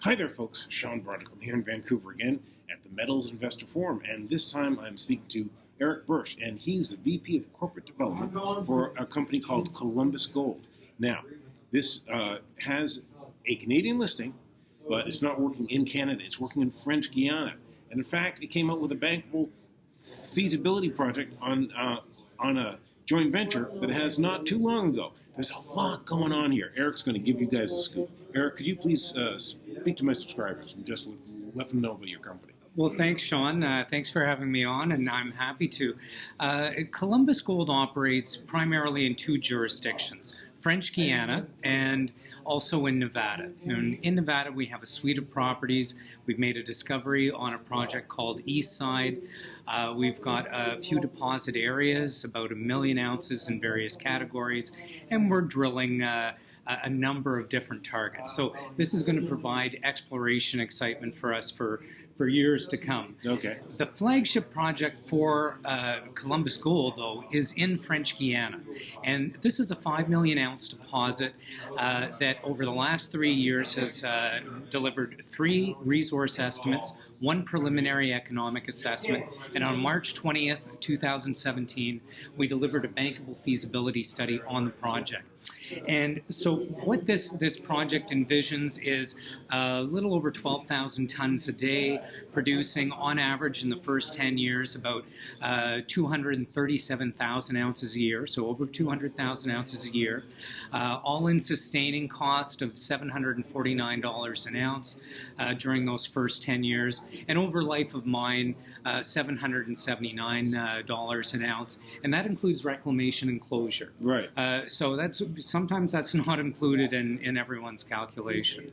Hi there, folks. Sean Broderick. I'm here in Vancouver again at the Metals Investor Forum, and this time I'm speaking to Erick Bertsch, and he's the VP of Corporate Development for a company called Columbus Gold. Now, this has a Canadian listing, but it's not working in Canada. It's working in French Guyana, and in fact, it came out with a bankable feasibility project on a joint venture that has not too long ago. There's a lot going on here. Erick's going to give you guys a scoop. Erick, could you please speak to my subscribers and just let them know about your company? Well, thanks, Sean. Thanks for having me on, and I'm happy to. Columbus Gold operates primarily in two jurisdictions, French Guyana and also in Nevada. In Nevada, we have a suite of properties. We've made a discovery on a project called Eastside. We've got a few deposit areas, about 1 million ounces in various categories, and we're drilling a number of different targets. So this is going to provide exploration excitement for us for years to come. Okay. The flagship project for Columbus Gold, though, is in French Guyana. And this is a 5 million ounce deposit that over the last 3 years has delivered 3 resource estimates, 1 preliminary economic assessment, and on March 20th, 2017, we delivered a bankable feasibility study on the project. And so what this project envisions is a little over 12,000 tons a day, producing on average in the first 10 years about 237,000 ounces a year, so over 200,000 ounces a year, all-in sustaining cost of $749 an ounce during those first 10 years, and over life of mine, $779 an ounce, and that includes reclamation and closure. Right. So sometimes that's not included in everyone's calculation.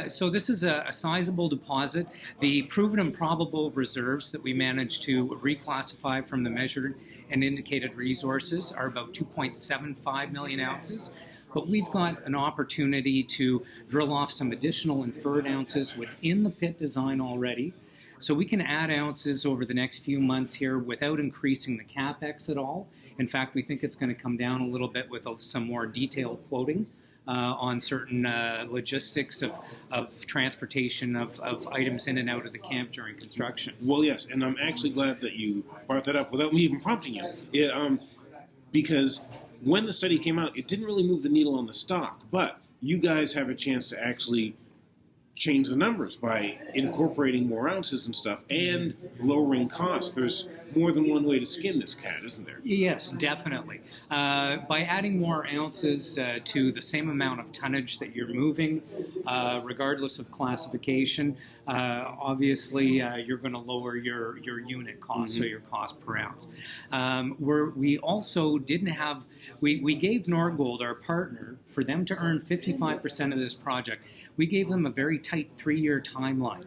So this is a sizable deposit. The proven and probable reserves that we managed to reclassify from the measured and indicated resources are about 2.75 million ounces. But we've got an opportunity to drill off some additional inferred ounces within the pit design already. So we can add ounces over the next few months here without increasing the CapEx at all. In fact, we think it's going to come down a little bit with some more detailed quoting on certain logistics of transportation of items in and out of the camp during construction. Well, yes, and I'm actually glad that you brought that up without me even prompting you. Because when the study came out, it didn't really move the needle on the stock, but you guys have a chance to actually change the numbers by incorporating more ounces and stuff and lowering costs. There's more than one way to skin this cat, isn't there? Yes, definitely. By adding more ounces to the same amount of tonnage that you're moving, regardless of classification, obviously you're going to lower your unit cost, so your cost per ounce. We also didn't have, we gave Norgold, our partner, for them to earn 55% of this project, we gave them a very tight 3-year timeline.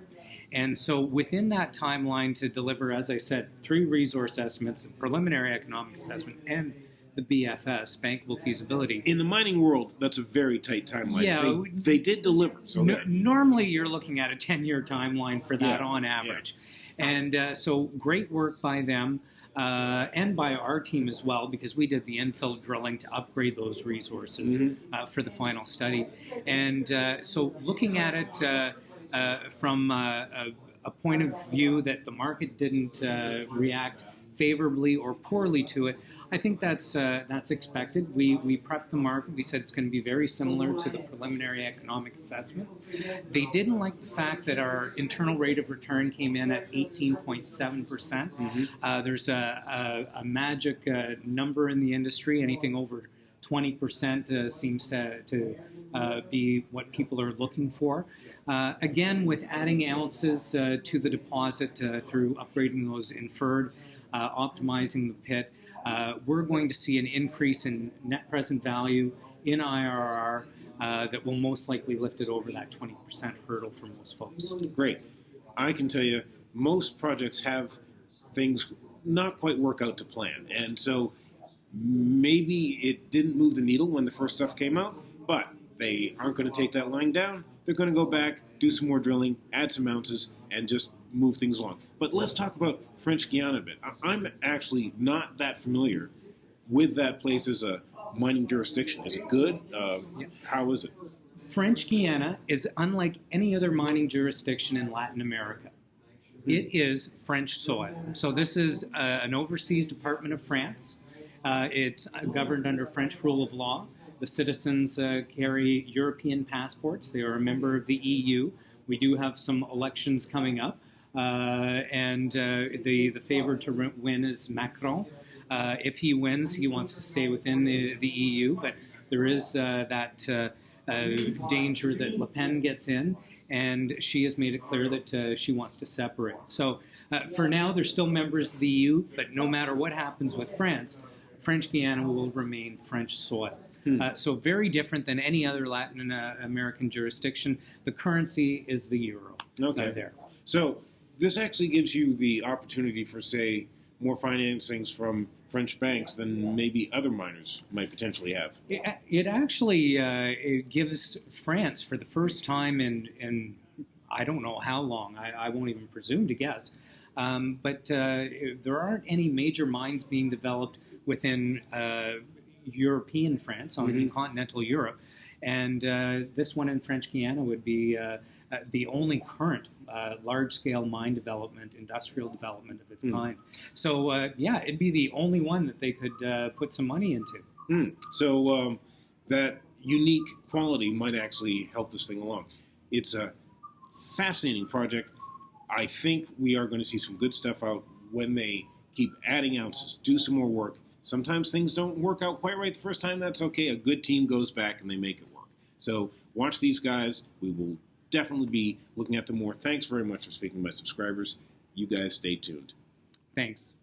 And so within that timeline to deliver, as I said, 3 resource estimates, a preliminary economic assessment, and the BFS, bankable feasibility. In the mining world, that's a very tight timeline. Yeah, they did deliver. So normally you're looking at a 10-year timeline for that on average. Yeah. And so great work by them. And by our team as well, because we did the infill drilling to upgrade those resources for the final study. And so looking at it from a point of view that the market didn't react favorably or poorly to it, I think that's expected. We prepped the market. We said it's going to be very similar to the preliminary economic assessment. They didn't like the fact that our internal rate of return came in at 18.7%. There's a magic number in the industry. Anything over 20% seems to be what people are looking for. Again, with adding ounces to the deposit through upgrading those inferred, optimizing the pit, we're going to see an increase in net present value in IRR that will most likely lift it over that 20% hurdle for most folks. Great. I can tell you, most projects have things not quite work out to plan. And so maybe it didn't move the needle when the first stuff came out, but they aren't going to take that line down. They're going to go back, do some more drilling, add some ounces, and just move things along. But let's talk about French Guyana a bit. I'm actually not that familiar with that place as a mining jurisdiction. Is it good? How is it? French Guyana is unlike any other mining jurisdiction in Latin America. It is French soil. So this is an overseas department of France. It's governed under French rule of law. The citizens carry European passports. They are a member of the EU. We do have some elections coming up. And the favorite to win is Macron. If he wins, he wants to stay within the EU. But there is that danger that Le Pen gets in. And she has made it clear that she wants to separate. So for now, they're still members of the EU, but no matter what happens with France, French Guyana will remain French soil. So very different than any other Latin American jurisdiction. The currency is the euro. Okay. There. So this actually gives you the opportunity for, say, more financings from French banks than maybe other miners might potentially have. It actually it gives France, for the first time in I don't know how long, I won't even presume to guess, but there aren't any major mines being developed within European France, in continental Europe, and this one in French Guyana would be the only current large-scale mine development, industrial development of its kind. So, yeah, it'd be the only one that they could put some money into. So that unique quality might actually help this thing along. It's a fascinating project. I think we are going to see some good stuff out when they keep adding ounces, do some more work. Sometimes things don't work out quite right the first time. That's okay. A good team goes back and they make it work. So watch these guys. We will definitely be looking at them more. Thanks very much for speaking to my subscribers. You guys stay tuned. Thanks.